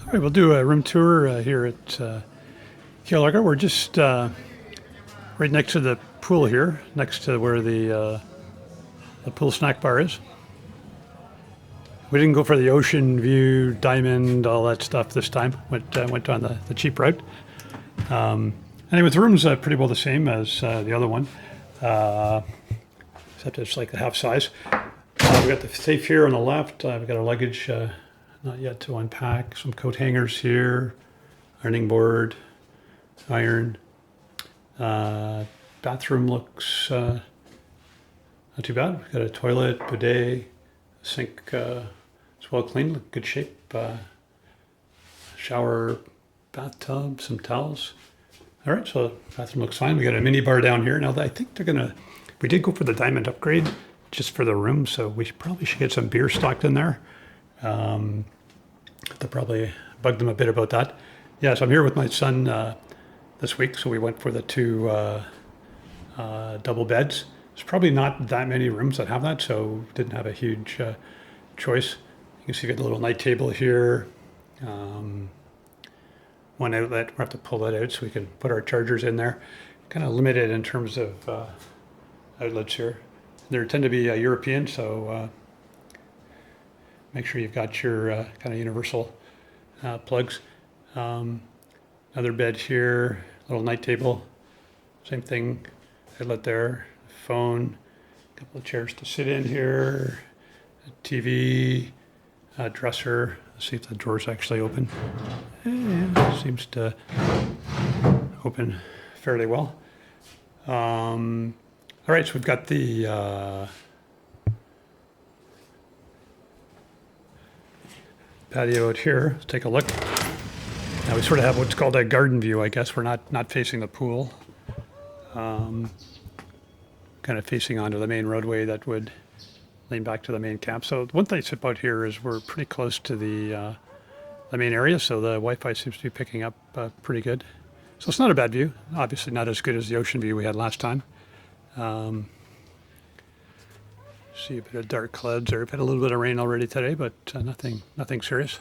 All right, we'll do a room tour here at Cayo Largo. We're just right next to the pool here, next to where the pool snack bar is. We didn't go for the ocean view, diamond, all that stuff this time. Went on the cheap route. Anyway, the room's pretty well the same as the other one, except it's like the half size. We got the safe here on the left. We've got our luggage not yet to unpack. Some coat hangers here, ironing board, iron. Bathroom looks not too bad. We've got a toilet, bidet, sink. It's well cleaned, good shape. Shower, bathtub, some towels. All right, so the bathroom looks fine. We got a mini bar down here. Now, I think we did go for the diamond upgrade just for the room, so we probably should get some beer stocked in there. They'll probably bug them a bit about that. Yeah, so I'm here with my son this week, so we went for the two double beds. There's probably not that many rooms that have that, so didn't have a huge choice. You can see we got the little night table here. One outlet, we'll have to pull that out so we can put our chargers in there. Kind of limited in terms of outlets here. They tend to be European, so make sure you've got your kind of universal plugs. Another bed here, little night table, same thing, outlet there, phone, a couple of chairs to sit in here, a TV, a dresser. Let's see if the door's actually open. Yeah, seems to open fairly well. All right, so we've got the patio out here. Let's take a look. Now we sort of have what's called a garden view, I guess. We're not facing the pool. Kind of facing onto the main roadway that would lean back to the main camp. So one thing about here is we're pretty close to the main area, so the Wi-Fi seems to be picking up pretty good. So it's not a bad view. Obviously not as good as the ocean view we had last time. See a bit of dark clouds there. We've had a little bit of rain already today, but nothing serious.